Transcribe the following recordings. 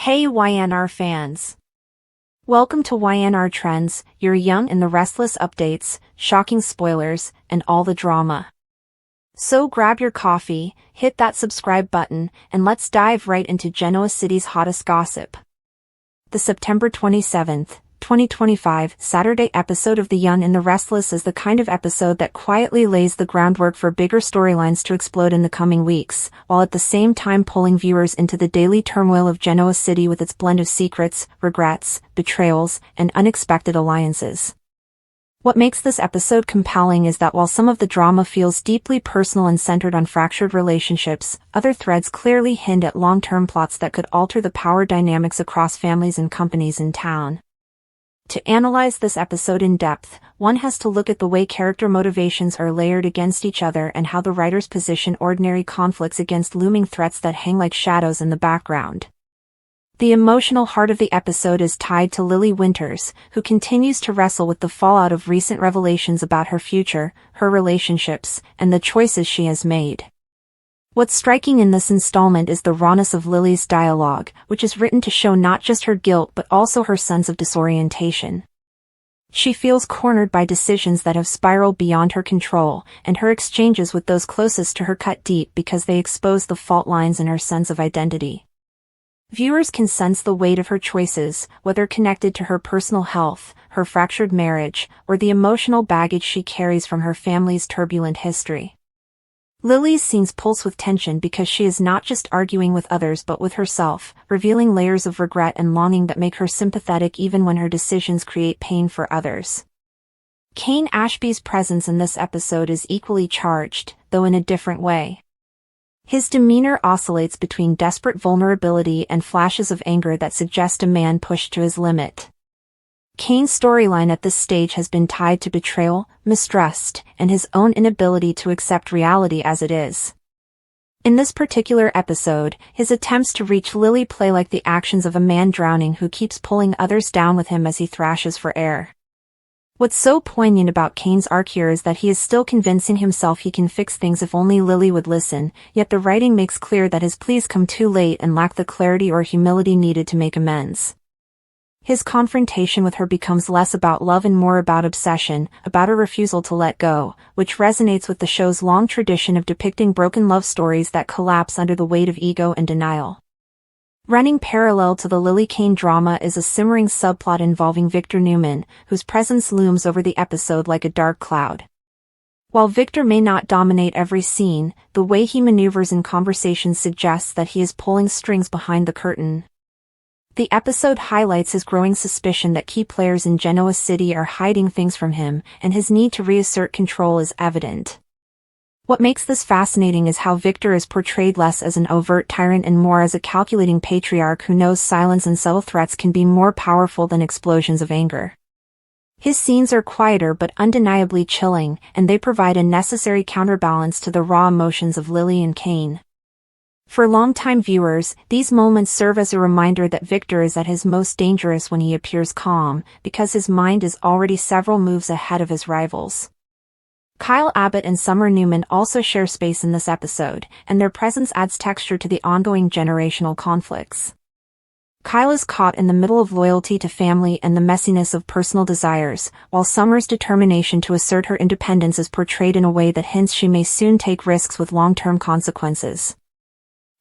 Hey YNR fans! Welcome to YNR Trends, your young and the restless updates, shocking spoilers, and all the drama. So grab your coffee, hit that subscribe button, and let's dive right into Genoa City's hottest gossip. The September 27th, 2025 Saturday episode of The Young and the Restless is the kind of episode that quietly lays the groundwork for bigger storylines to explode in the coming weeks, while at the same time pulling viewers into the daily turmoil of Genoa City with its blend of secrets, regrets, betrayals, and unexpected alliances. What makes this episode compelling is that while some of the drama feels deeply personal and centered on fractured relationships, other threads clearly hint at long-term plots that could alter the power dynamics across families and companies in town. To analyze this episode in depth, one has to look at the way character motivations are layered against each other and how the writers position ordinary conflicts against looming threats that hang like shadows in the background. The emotional heart of the episode is tied to Lily Winters, who continues to wrestle with the fallout of recent revelations about her future, her relationships, and the choices she has made. What's striking in this installment is the rawness of Lily's dialogue, which is written to show not just her guilt but also her sense of disorientation. She feels cornered by decisions that have spiraled beyond her control, and her exchanges with those closest to her cut deep because they expose the fault lines in her sense of identity. Viewers can sense the weight of her choices, whether connected to her personal health, her fractured marriage, or the emotional baggage she carries from her family's turbulent history. Lily's scenes pulse with tension because she is not just arguing with others but with herself, revealing layers of regret and longing that make her sympathetic even when her decisions create pain for others. Kane Ashby's presence in this episode is equally charged, though in a different way. His demeanor oscillates between desperate vulnerability and flashes of anger that suggest a man pushed to his limit. Kane's storyline at this stage has been tied to betrayal, mistrust, and his own inability to accept reality as it is. In this particular episode, his attempts to reach Lily play like the actions of a man drowning who keeps pulling others down with him as he thrashes for air. What's so poignant about Kane's arc here is that he is still convincing himself he can fix things if only Lily would listen, yet the writing makes clear that his pleas come too late and lack the clarity or humility needed to make amends. His confrontation with her becomes less about love and more about obsession, about a refusal to let go, which resonates with the show's long tradition of depicting broken love stories that collapse under the weight of ego and denial. Running parallel to the Lily Kane drama is a simmering subplot involving Victor Newman, whose presence looms over the episode like a dark cloud. While Victor may not dominate every scene, the way he maneuvers in conversations suggests that he is pulling strings behind the curtain. The episode highlights his growing suspicion that key players in Genoa City are hiding things from him, and his need to reassert control is evident. What makes this fascinating is how Victor is portrayed less as an overt tyrant and more as a calculating patriarch who knows silence and subtle threats can be more powerful than explosions of anger. His scenes are quieter but undeniably chilling, and they provide a necessary counterbalance to the raw emotions of Lily and Kane. For longtime viewers, these moments serve as a reminder that Victor is at his most dangerous when he appears calm, because his mind is already several moves ahead of his rivals. Kyle Abbott and Summer Newman also share space in this episode, and their presence adds texture to the ongoing generational conflicts. Kyle is caught in the middle of loyalty to family and the messiness of personal desires, while Summer's determination to assert her independence is portrayed in a way that hints she may soon take risks with long-term consequences.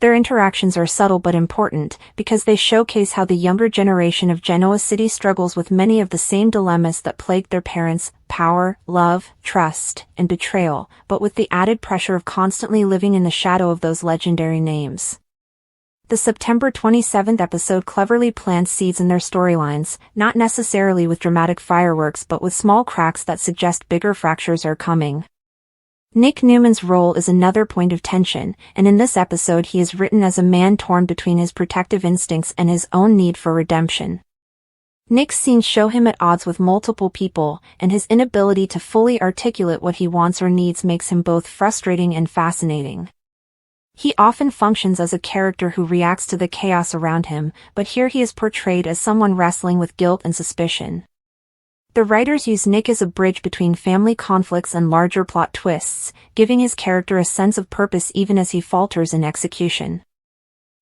Their interactions are subtle but important, because they showcase how the younger generation of Genoa City struggles with many of the same dilemmas that plagued their parents: power, love, trust, and betrayal, but with the added pressure of constantly living in the shadow of those legendary names. The September 27th episode cleverly plants seeds in their storylines, not necessarily with dramatic fireworks but with small cracks that suggest bigger fractures are coming. Nick Newman's role is another point of tension, and in this episode he is written as a man torn between his protective instincts and his own need for redemption. Nick's scenes show him at odds with multiple people, and his inability to fully articulate what he wants or needs makes him both frustrating and fascinating. He often functions as a character who reacts to the chaos around him, but here he is portrayed as someone wrestling with guilt and suspicion. The writers use Nick as a bridge between family conflicts and larger plot twists, giving his character a sense of purpose even as he falters in execution.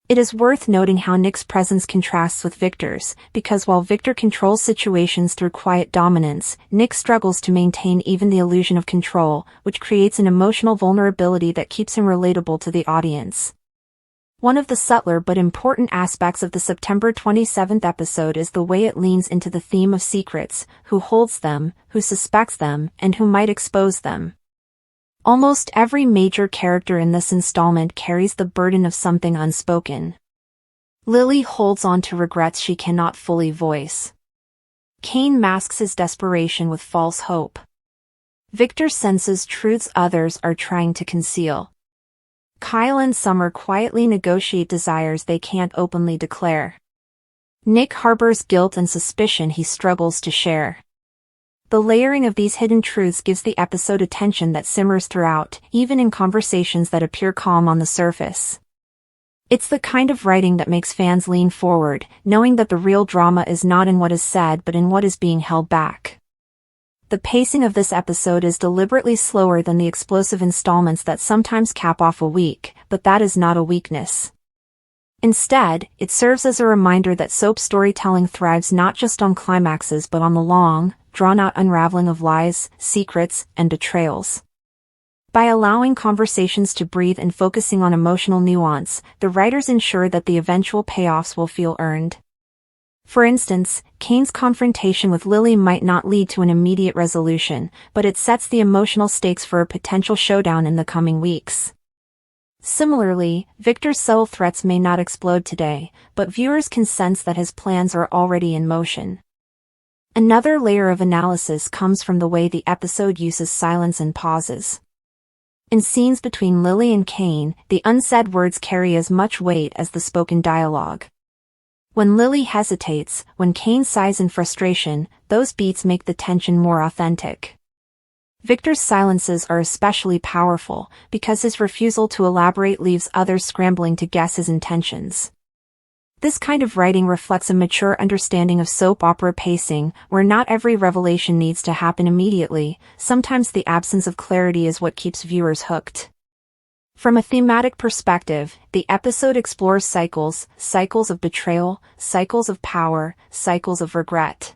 It is worth noting how Nick's presence contrasts with Victor's, because while Victor controls situations through quiet dominance, Nick struggles to maintain even the illusion of control, which creates an emotional vulnerability that keeps him relatable to the audience. One of the subtler but important aspects of the September 27th episode is the way it leans into the theme of secrets: who holds them, who suspects them, and who might expose them. Almost every major character in this installment carries the burden of something unspoken. Lily holds on to regrets she cannot fully voice. Cain masks his desperation with false hope. Victor senses truths others are trying to conceal. Kyle and Summer quietly negotiate desires they can't openly declare. Nick harbors guilt and suspicion he struggles to share. The layering of these hidden truths gives the episode a tension that simmers throughout, even in conversations that appear calm on the surface. It's the kind of writing that makes fans lean forward, knowing that the real drama is not in what is said but in what is being held back. The pacing of this episode is deliberately slower than the explosive installments that sometimes cap off a week, but that is not a weakness. Instead, it serves as a reminder that soap storytelling thrives not just on climaxes but on the long, drawn-out unraveling of lies, secrets, and betrayals. By allowing conversations to breathe and focusing on emotional nuance, the writers ensure that the eventual payoffs will feel earned. For instance, Cain's confrontation with Lily might not lead to an immediate resolution, but it sets the emotional stakes for a potential showdown in the coming weeks. Similarly, Victor's subtle threats may not explode today, but viewers can sense that his plans are already in motion. Another layer of analysis comes from the way the episode uses silence and pauses. In scenes between Lily and Cain, the unsaid words carry as much weight as the spoken dialogue. When Lily hesitates, when Cain sighs in frustration, those beats make the tension more authentic. Victor's silences are especially powerful, because his refusal to elaborate leaves others scrambling to guess his intentions. This kind of writing reflects a mature understanding of soap opera pacing, where not every revelation needs to happen immediately. Sometimes the absence of clarity is what keeps viewers hooked. From a thematic perspective, the episode explores cycles of betrayal, cycles of power, cycles of regret.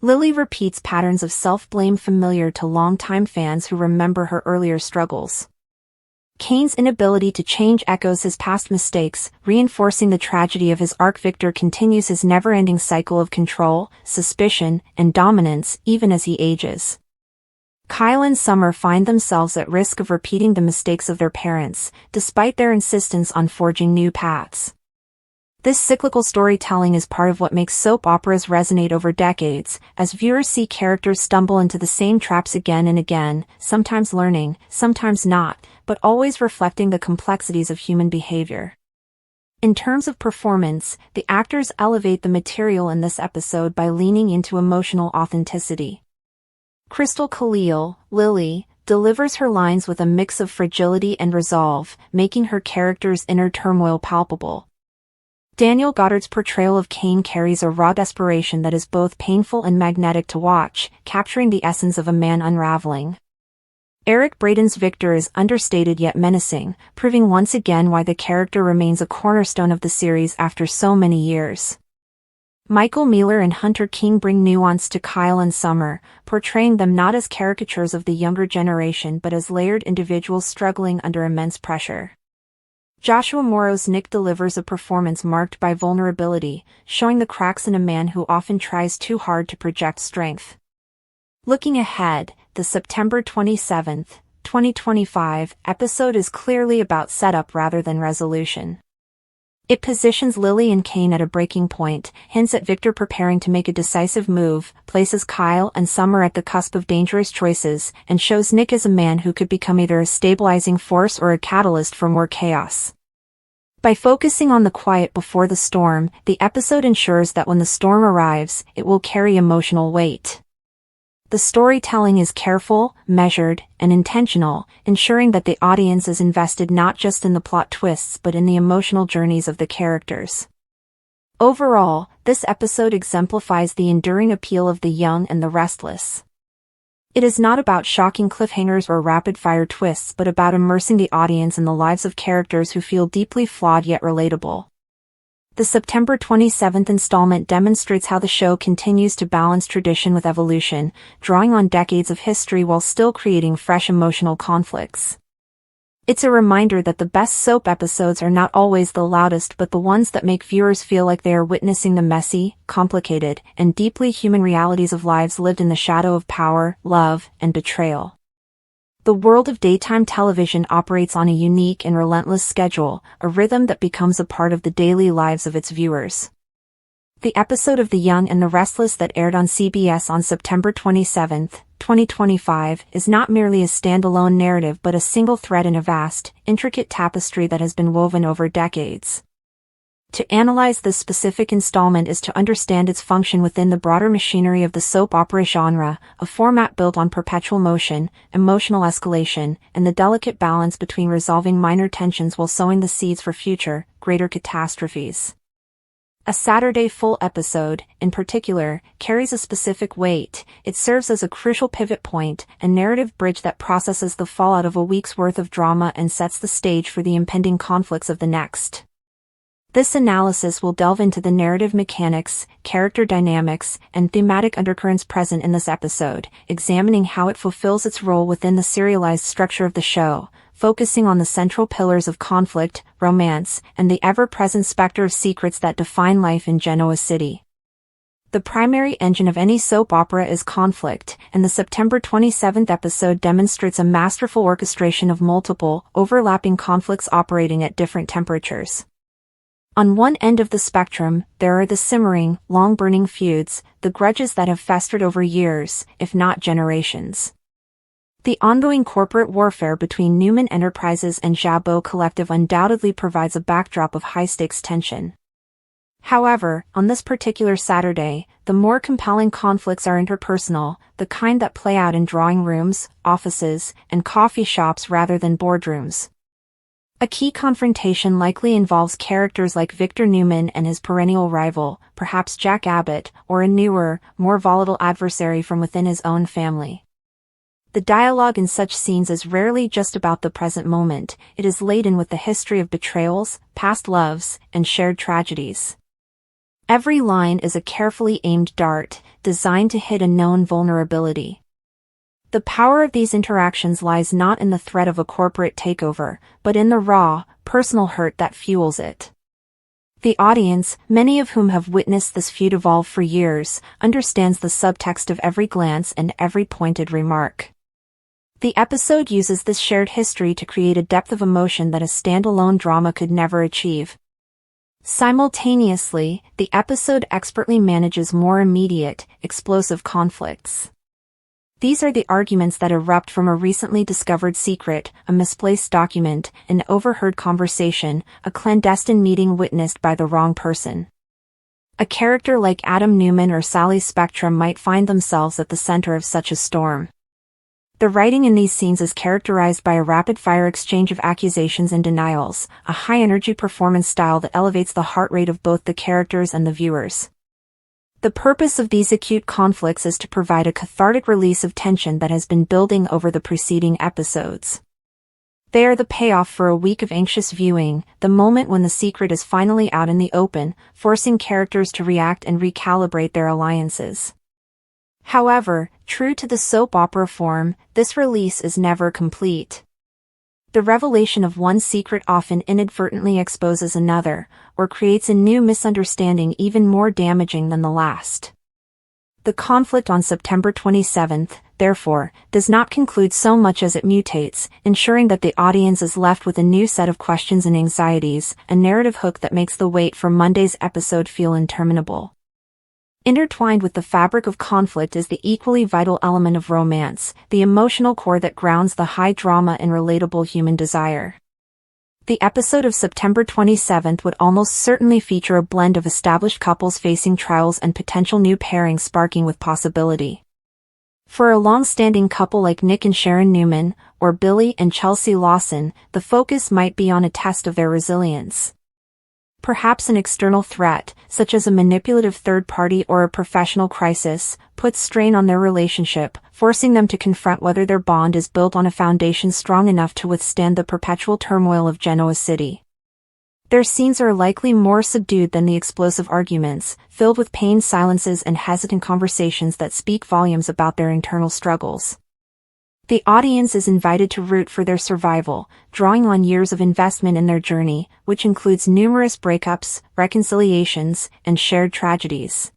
Lily repeats patterns of self-blame familiar to longtime fans who remember her earlier struggles. Cain's inability to change echoes his past mistakes, reinforcing the tragedy of his arc. Victor continues his never-ending cycle of control, suspicion, and dominance, even as he ages. Kyle and Summer find themselves at risk of repeating the mistakes of their parents, despite their insistence on forging new paths. This cyclical storytelling is part of what makes soap operas resonate over decades, as viewers see characters stumble into the same traps again and again, sometimes learning, sometimes not, but always reflecting the complexities of human behavior. In terms of performance, the actors elevate the material in this episode by leaning into emotional authenticity. Crystal Khalil, Lily, delivers her lines with a mix of fragility and resolve, making her character's inner turmoil palpable. Daniel Goddard's portrayal of Cain carries a raw desperation that is both painful and magnetic to watch, capturing the essence of a man unraveling. Eric Braeden's Victor is understated yet menacing, proving once again why the character remains a cornerstone of the series after so many years. Michael Mealer and Hunter King bring nuance to Kyle and Summer, portraying them not as caricatures of the younger generation but as layered individuals struggling under immense pressure. Joshua Morrow's Nick delivers a performance marked by vulnerability, showing the cracks in a man who often tries too hard to project strength. Looking ahead, the September 27, 2025 episode is clearly about setup rather than resolution. It positions Lily and Cain at a breaking point, hints at Victor preparing to make a decisive move, places Kyle and Summer at the cusp of dangerous choices, and shows Nick as a man who could become either a stabilizing force or a catalyst for more chaos. By focusing on the quiet before the storm, the episode ensures that when the storm arrives, it will carry emotional weight. The storytelling is careful, measured, and intentional, ensuring that the audience is invested not just in the plot twists but in the emotional journeys of the characters. Overall, this episode exemplifies the enduring appeal of the young and the restless. It is not about shocking cliffhangers or rapid-fire twists but about immersing the audience in the lives of characters who feel deeply flawed yet relatable. The September 27th installment demonstrates how the show continues to balance tradition with evolution, drawing on decades of history while still creating fresh emotional conflicts. It's a reminder that the best soap episodes are not always the loudest but the ones that make viewers feel like they are witnessing the messy, complicated, and deeply human realities of lives lived in the shadow of power, love, and betrayal. The world of daytime television operates on a unique and relentless schedule, a rhythm that becomes a part of the daily lives of its viewers. The episode of The Young and the Restless that aired on CBS on September 27, 2025, is not merely a standalone narrative but a single thread in a vast, intricate tapestry that has been woven over decades. To analyze this specific installment is to understand its function within the broader machinery of the soap opera genre, a format built on perpetual motion, emotional escalation, and the delicate balance between resolving minor tensions while sowing the seeds for future, greater catastrophes. A Saturday full episode, in particular, carries a specific weight. It serves as a crucial pivot point, a narrative bridge that processes the fallout of a week's worth of drama and sets the stage for the impending conflicts of the next. This analysis will delve into the narrative mechanics, character dynamics, and thematic undercurrents present in this episode, examining how it fulfills its role within the serialized structure of the show, focusing on the central pillars of conflict, romance, and the ever-present specter of secrets that define life in Genoa City. The primary engine of any soap opera is conflict, and the September 27th episode demonstrates a masterful orchestration of multiple, overlapping conflicts operating at different temperatures. On one end of the spectrum, there are the simmering, long-burning feuds, the grudges that have festered over years, if not generations. The ongoing corporate warfare between Newman Enterprises and Jabot Collective undoubtedly provides a backdrop of high-stakes tension. However, on this particular Saturday, the more compelling conflicts are interpersonal, the kind that play out in drawing rooms, offices, and coffee shops rather than boardrooms. A key confrontation likely involves characters like Victor Newman and his perennial rival, perhaps Jack Abbott, or a newer, more volatile adversary from within his own family. The dialogue in such scenes is rarely just about the present moment, it is laden with the history of betrayals, past loves, and shared tragedies. Every line is a carefully aimed dart, designed to hit a known vulnerability. The power of these interactions lies not in the threat of a corporate takeover, but in the raw, personal hurt that fuels it. The audience, many of whom have witnessed this feud evolve for years, understands the subtext of every glance and every pointed remark. The episode uses this shared history to create a depth of emotion that a standalone drama could never achieve. Simultaneously, the episode expertly manages more immediate, explosive conflicts. These are the arguments that erupt from a recently discovered secret, a misplaced document, an overheard conversation, a clandestine meeting witnessed by the wrong person. A character like Adam Newman or Sally Spectrum might find themselves at the center of such a storm. The writing in these scenes is characterized by a rapid-fire exchange of accusations and denials, a high-energy performance style that elevates the heart rate of both the characters and the viewers. The purpose of these acute conflicts is to provide a cathartic release of tension that has been building over the preceding episodes. They are the payoff for a week of anxious viewing, the moment when the secret is finally out in the open, forcing characters to react and recalibrate their alliances. However, true to the soap opera form, this release is never complete. The revelation of one secret often inadvertently exposes another, or creates a new misunderstanding even more damaging than the last. The conflict on September 27th, therefore, does not conclude so much as it mutates, ensuring that the audience is left with a new set of questions and anxieties, a narrative hook that makes the wait for Monday's episode feel interminable. Intertwined with the fabric of conflict is the equally vital element of romance, the emotional core that grounds the high drama and relatable human desire. The episode of September 27th would almost certainly feature a blend of established couples facing trials and potential new pairings sparking with possibility. For a long-standing couple like Nick and Sharon Newman, or Billy and Chelsea Lawson, the focus might be on a test of their resilience. Perhaps an external threat, such as a manipulative third party or a professional crisis, puts strain on their relationship, forcing them to confront whether their bond is built on a foundation strong enough to withstand the perpetual turmoil of Genoa City. Their scenes are likely more subdued than the explosive arguments, filled with pained silences and hesitant conversations that speak volumes about their internal struggles. The audience is invited to root for their survival, drawing on years of investment in their journey, which includes numerous breakups, reconciliations, and shared tragedies.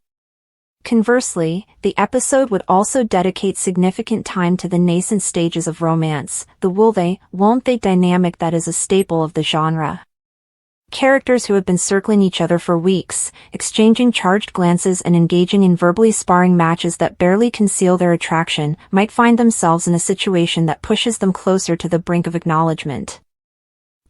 Conversely, the episode would also dedicate significant time to the nascent stages of romance, the will they, won't they dynamic that is a staple of the genre. Characters who have been circling each other for weeks, exchanging charged glances and engaging in verbally sparring matches that barely conceal their attraction, might find themselves in a situation that pushes them closer to the brink of acknowledgement.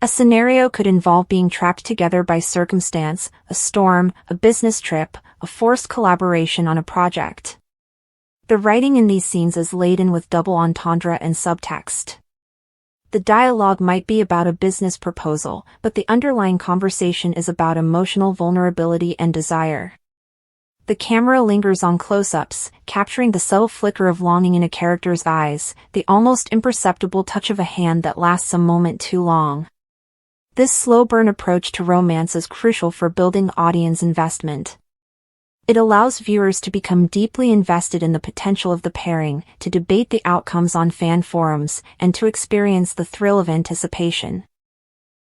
A scenario could involve being trapped together by circumstance, a storm, a business trip, a forced collaboration on a project. The writing in these scenes is laden with double entendre and subtext. The dialogue might be about a business proposal, but the underlying conversation is about emotional vulnerability and desire. The camera lingers on close-ups, capturing the subtle flicker of longing in a character's eyes, the almost imperceptible touch of a hand that lasts a moment too long. This slow-burn approach to romance is crucial for building audience investment. It allows viewers to become deeply invested in the potential of the pairing, to debate the outcomes on fan forums, and to experience the thrill of anticipation.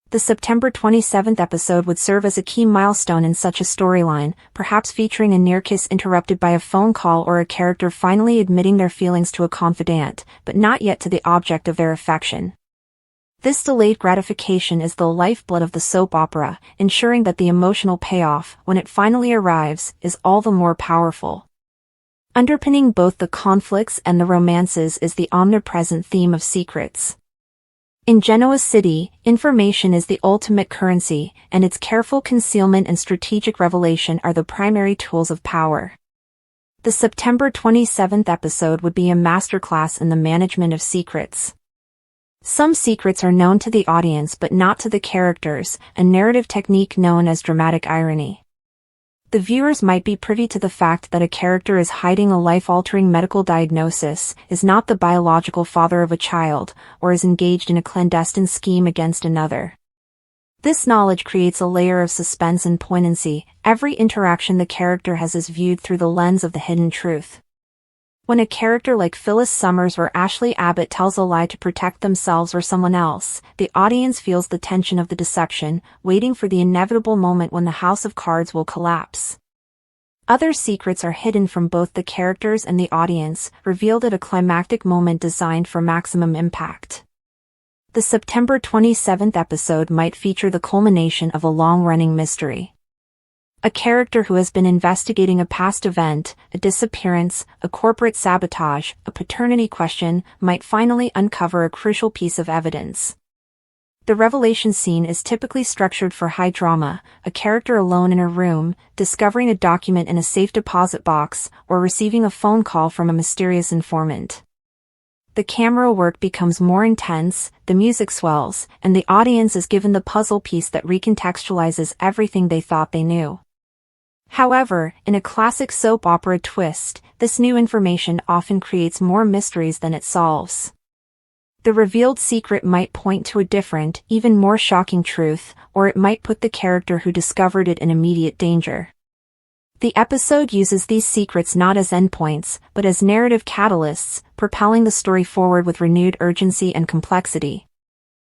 The September 27th episode would serve as a key milestone in such a storyline, perhaps featuring a near-kiss interrupted by a phone call or a character finally admitting their feelings to a confidant, but not yet to the object of their affection. This delayed gratification is the lifeblood of the soap opera, ensuring that the emotional payoff, when it finally arrives, is all the more powerful. Underpinning both the conflicts and the romances is the omnipresent theme of secrets. In Genoa City, information is the ultimate currency, and its careful concealment and strategic revelation are the primary tools of power. The September 27th episode would be a masterclass in the management of secrets. Some secrets are known to the audience but not to the characters, a narrative technique known as dramatic irony. The viewers might be privy to the fact that a character is hiding a life-altering medical diagnosis, is not the biological father of a child, or is engaged in a clandestine scheme against another. This knowledge creates a layer of suspense and poignancy. Every interaction the character has is viewed through the lens of the hidden truth. When a character like Phyllis Summers or Ashley Abbott tells a lie to protect themselves or someone else, the audience feels the tension of the deception, waiting for the inevitable moment when the house of cards will collapse. Other secrets are hidden from both the characters and the audience, revealed at a climactic moment designed for maximum impact. The September 27th episode might feature the culmination of a long-running mystery. A character who has been investigating a past event, a disappearance, a corporate sabotage, a paternity question, might finally uncover a crucial piece of evidence. The revelation scene is typically structured for high drama, a character alone in a room, discovering a document in a safe deposit box, or receiving a phone call from a mysterious informant. The camera work becomes more intense, the music swells, and the audience is given the puzzle piece that recontextualizes everything they thought they knew. However, in a classic soap opera twist, this new information often creates more mysteries than it solves. The revealed secret might point to a different, even more shocking truth, or it might put the character who discovered it in immediate danger. The episode uses these secrets not as endpoints, but as narrative catalysts, propelling the story forward with renewed urgency and complexity.